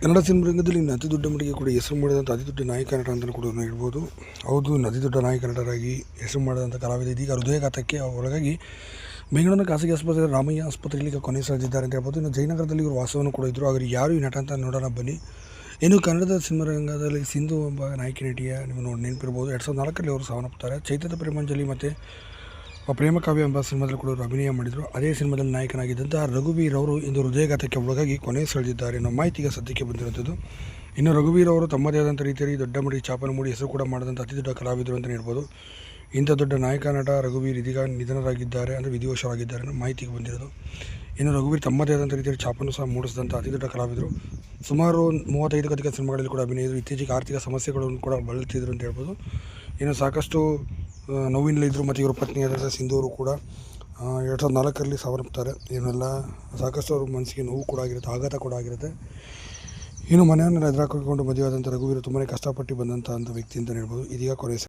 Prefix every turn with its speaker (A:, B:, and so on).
A: ಕನ್ನಡ ಸಿನಿಮಾರಂಗದಲ್ಲಿ ಅತಿ ದೊಡ್ಡ ಮಟ್ಟಿಗೆ ಕೂಡ ಹೆಸರು ಮಾಡಿದಂಥ ಅತಿ ದೊಡ್ಡ ನಾಯಕ ನಟ ಅಂತಲೂ ಕೂಡ ಹೇಳ್ಬೋದು. ಹೌದು, ಅತಿ ದೊಡ್ಡ ನಾಯಕ ನಟರಾಗಿ ಹೆಸರು ಮಾಡಿದಂಥ ಕಲಾವಿದ ಇದೀಗ ಹೃದಯಾಘಾತಕ್ಕೆ ಒಳಗಾಗಿ ಬೆಂಗಳೂರಿನ ಖಾಸಗಿ ಆಸ್ಪತ್ರೆ ರಾಮಯ್ಯ ಆಸ್ಪತ್ರೆಯಲ್ಲಿ ಈಗ ಕೊನೆ ಸಾಧಿದ್ದಾರೆ ಅಂತ ಹೇಳ್ಬೋದು. ಇನ್ನು ಜಯನಗರದಲ್ಲಿ ಇವರು ವಾಸವನ್ನು ಕೂಡ ಇದ್ದರು. ಆದರೆ ಯಾರು ಈ ನಟ ಅಂತ ನೋಡೋಣ ಬನ್ನಿ. ಇನ್ನು ಕನ್ನಡದ ಸಿನಿಮಾರಂಗದಲ್ಲಿ ಸಿಂಧು ಎಂಬ ನಾಯಕಿ ನಟಿಯ ನೀವು ನೆನಪಿರ್ಬೋದು. 2004ರಲ್ಲಿ ಅವರು ಸಾವನ್ನಪ್ಪುತ್ತಾರೆ. ಚೈತ್ರದ ಪ್ರೇಮಾಂಜಲಿ ಮತ್ತು ಪ್ರೇಮ ಕಾವ್ಯ ಎಂಬ ಸಿನಿಮಾದಲ್ಲಿ ಕೂಡ ಅವರು ಅಭಿನಯ ಮಾಡಿದರು. ಅದೇ ಸಿನಿಮಾದಲ್ಲಿ ನಾಯಕನಾಗಿದ್ದಂತಹ ರಘುವೀರ್ ಅವರು ಇಂದು ಹೃದಯಾಘಾತಕ್ಕೆ ಒಳಗಾಗಿ ಕೊನೆ ಸೆಳೆದಿದ್ದಾರೆ ಅನ್ನೋ ಮಾಹಿತಿಗೆ ಸದ್ಯಕ್ಕೆ ಬಂದಿರುವಂಥದ್ದು. ಇನ್ನು ರಘುವೀರ್ ಅವರು ತಮ್ಮದೇ ಆದಂಥ ರೀತಿಯಲ್ಲಿ ದೊಡ್ಡ ಮಟ್ಟಿಗೆ ಛಾಪನ್ನು ಮೂಡಿ ಹೆಸರು ಕೂಡ ಮಾಡಿದಂಥ ಅತಿ ದೊಡ್ಡ ಕಲಾವಿದರು ಅಂತಲೇ ಹೇಳ್ಬೋದು. ಇಂಥ ದೊಡ್ಡ ನಾಯಕ ನಟ ರಘುವೀರ್ ಇದೀಗ ನಿಧನರಾಗಿದ್ದಾರೆ, ಅಂದರೆ ವಿಧಿವಶರಾಗಿದ್ದಾರೆ ಅನ್ನೋ ಮಾಹಿತಿಗೆ ಬಂದಿರೋದು. ಇನ್ನು ರಘುವೀರ್ ತಮ್ಮದೇ ಆದಂಥ ರೀತಿಯಲ್ಲಿ ಛಾಪನ್ನು ಸಹ ಮೂಡಿಸಿದಂಥ ಅತಿ ದೊಡ್ಡ ಕಲಾವಿದರು. ಸುಮಾರು 35ಕ್ಕೂ ಅಧಿಕ ಸಿನಿಮಾಗಳಲ್ಲಿ ಕೂಡ ಅಭಿನಯಿಸಿದರು. ಇತ್ತೀಚೆಗೆ ಆರ್ಥಿಕ ಸಮಸ್ಯೆಗಳನ್ನು ಕೂಡ ಬಳಲ್ತಿದ್ರು ಅಂತ ಹೇಳ್ಬೋದು. ಇನ್ನು ಸಾಕಷ್ಟು ನೋವಿನಲ್ಲಿದ್ದರು. ಮತ್ತು ಇವರ ಪತ್ನಿಯಾದಂಥ ಸಿಂಧು ಅವರು ಕೂಡ 2004ರಲ್ಲಿ ಸಾವನ್ನಪ್ಪುತ್ತಾರೆ. ಇವನ್ನೆಲ್ಲ ಸಾಕಷ್ಟು ಅವ್ರ ಮನಸ್ಸಿಗೆ ನೋವು ಕೂಡ ಆಗಿರುತ್ತೆ, ಆಘಾತ ಕೂಡ ಆಗಿರುತ್ತೆ. ಇನ್ನು ಮನೆಯನ್ನು ಎದುರಾಕಿಕೊಂಡು ಮದುವೆಯಾದಂಥ ರಘುವೀರ್ ತುಂಬಾ ಕಷ್ಟಪಟ್ಟು ಬಂದಂಥ ವ್ಯಕ್ತಿ ಅಂತಲೇ ಹೇಳ್ಬೋದು. ಇದೀಗ ಕೊನೆ